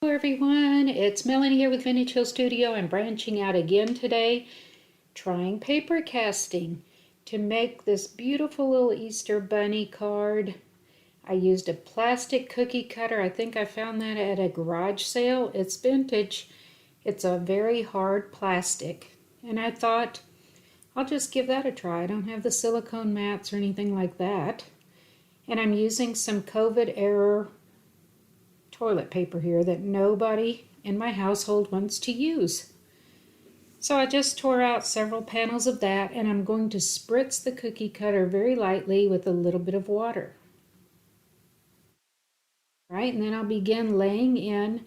Hello everyone, it's Melanie here with Vintage Hill Studio. I'm branching out again today, trying paper casting to make this beautiful little Easter bunny card. I used a plastic cookie cutter. I think I found that at a garage sale. It's vintage. It's a very hard plastic. And I thought, I'll just give that a try. I don't have the silicone mats or anything like that. And I'm using some COVID-era toilet paper here that nobody in my household wants to use. So I just tore out several panels of that, and I'm going to spritz the cookie cutter very lightly with a little bit of water. Right, and then I'll begin laying in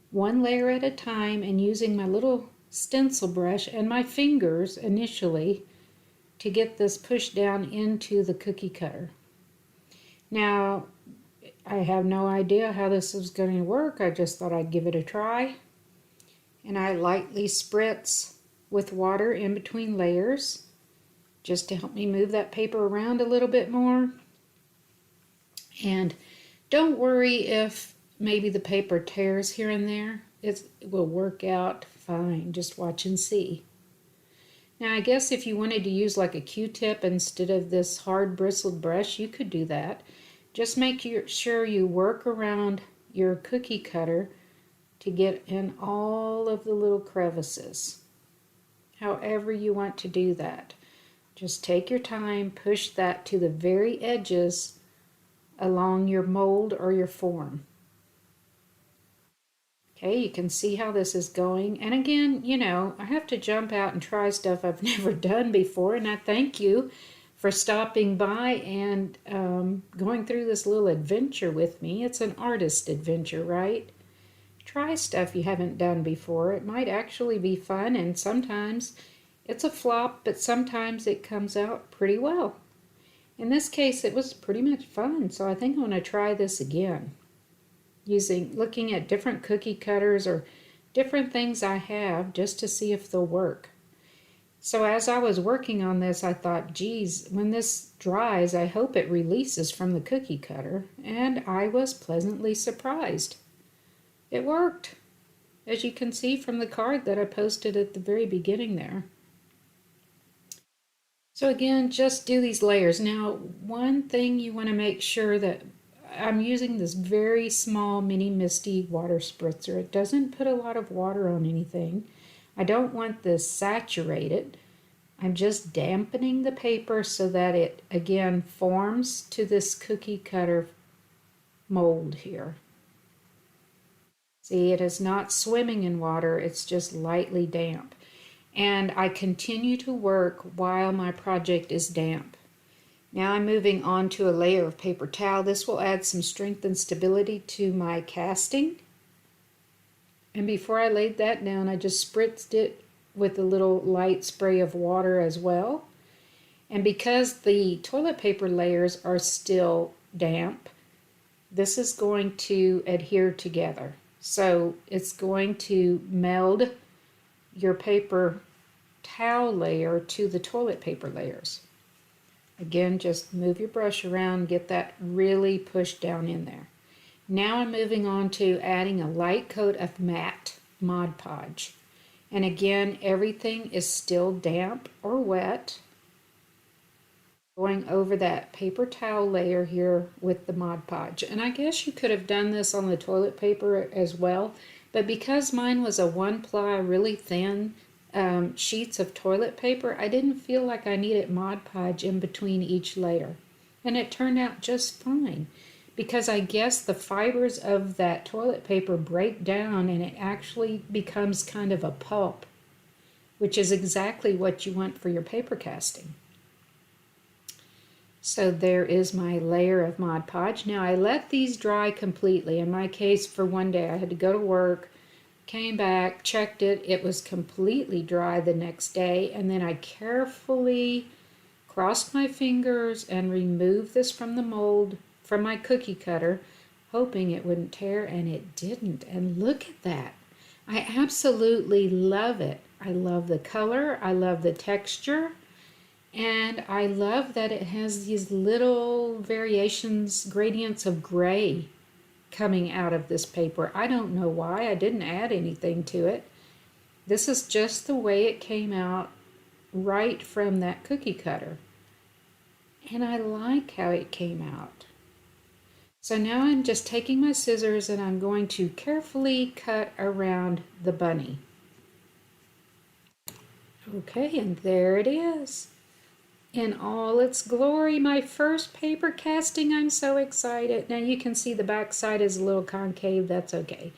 one layer at a time and using my little stencil brush and my fingers initially to get this pushed down into the cookie cutter. Now, I have no idea how this is going to work. I just thought I'd give it a try. And I lightly spritz with water in between layers just to help me move that paper around a little bit more. And don't worry if maybe the paper tears here and there. It will work out fine. Just watch and see. Now I guess if you wanted to use like a Q-tip instead of this hard bristled brush, you could do that. Just make sure you work around your cookie cutter to get in all of the little crevices. However you want to do that. Just take your time, push that to the very edges along your mold or your form. Okay, you can see how this is going. And again, you know, I have to jump out and try stuff I've never done before, and I thank you for stopping by and going through this little adventure with me. It's an artist adventure, right? Try stuff you haven't done before. It might actually be fun, and sometimes it's a flop, but sometimes it comes out pretty well. In this case, it was pretty much fun, so I think I'm going to try this again. Looking at different cookie cutters or different things I have just to see if they'll work. So as I was working on this, I thought, geez, when this dries, I hope it releases from the cookie cutter. And I was pleasantly surprised. It worked, as you can see from the card that I posted at the very beginning there. So again, just do these layers. Now, one thing you want to make sure that I'm using this very small mini Misty water spritzer. It doesn't put a lot of water on anything. I don't want this saturated. I'm just dampening the paper so that it, again, forms to this cookie cutter mold here. See, it is not swimming in water, it's just lightly damp. And I continue to work while my project is damp. Now I'm moving on to a layer of paper towel. This will add some strength and stability to my casting. And before I laid that down, I just spritzed it with a little light spray of water as well. And because the toilet paper layers are still damp, this is going to adhere together. So it's going to meld your paper towel layer to the toilet paper layers. Again, just move your brush around, get that really pushed down in there. Now I'm moving on to adding a light coat of matte Mod Podge. And again, everything is still damp or wet. Going over that paper towel layer here with the Mod Podge. And I guess you could have done this on the toilet paper as well, but because mine was a one-ply, really thin sheets of toilet paper, I didn't feel like I needed Mod Podge in between each layer. And it turned out just fine, because I guess the fibers of that toilet paper break down and it actually becomes kind of a pulp, which is exactly what you want for your paper casting. So there is my layer of Mod Podge. Now I let these dry completely. In my case, for one day I had to go to work, came back, checked it, it was completely dry the next day, and then I carefully crossed my fingers and removed this from the mold, from my cookie cutter, hoping it wouldn't tear, and it didn't. And look at that. I absolutely love it. I love the color, I love the texture, and I love that it has these little variations, gradients of gray coming out of this paper. I don't know why. I didn't add anything to it. This is just the way it came out right from that cookie cutter. And I like how it came out. So now I'm just taking my scissors and I'm going to carefully cut around the bunny. Okay, and there it is. In all its glory, my first paper casting. I'm so excited. Now you can see the back side is a little concave. That's okay.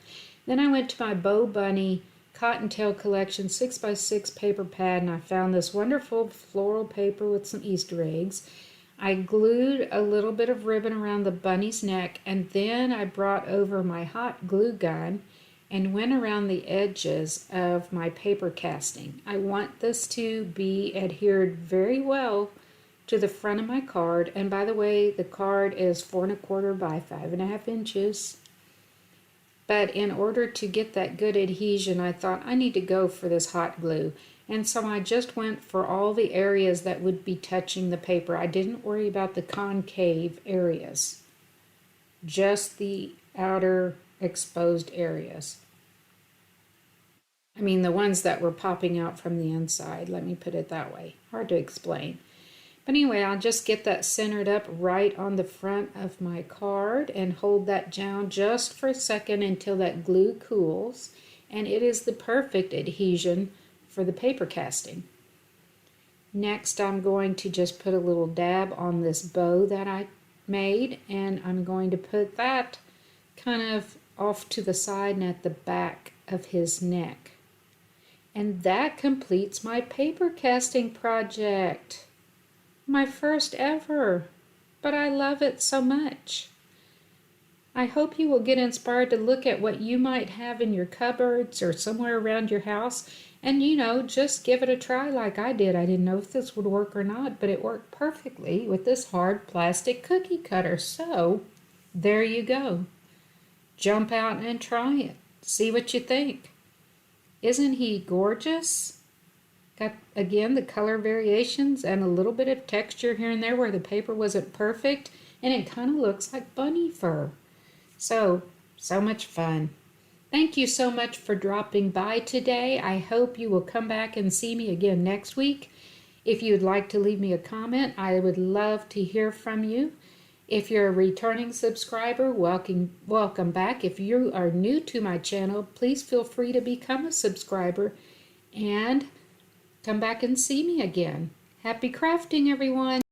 Then I went to my Bo Bunny Cottontail Collection 6x6 paper pad and I found this wonderful floral paper with some Easter eggs. I glued a little bit of ribbon around the bunny's neck and then I brought over my hot glue gun and went around the edges of my paper casting. I want this to be adhered very well to the front of my card. And by the way, the card is 4 1/4 by 5 1/2 inches. But in order to get that good adhesion, I thought I need to go for this hot glue. And so I just went for all the areas that would be touching the paper. I didn't worry about the concave areas, just the outer exposed areas. I mean the ones that were popping out from the inside, let me put it that way. Hard to explain. But anyway, I'll just get that centered up right on the front of my card and hold that down just for a second until that glue cools. And it is the perfect adhesion for the paper casting. Next, I'm going to just put a little dab on this bow that I made, and I'm going to put that kind of off to the side and at the back of his neck. And that completes my paper casting project. My first ever, but I love it so much. I hope you will get inspired to look at what you might have in your cupboards or somewhere around your house and, just give it a try like I did. I didn't know if this would work or not, but it worked perfectly with this hard plastic cookie cutter. So, there you go. Jump out and try it. See what you think. Isn't he gorgeous? Got, again, the color variations and a little bit of texture here and there where the paper wasn't perfect, and it kind of looks like bunny fur. So much fun. Thank you so much for dropping by today. I hope you will come back and see me again next week. If you'd like to leave me a comment, I would love to hear from you. If you're a returning subscriber, welcome back. If you are new to my channel, please feel free to become a subscriber and come back and see me again. Happy crafting, everyone!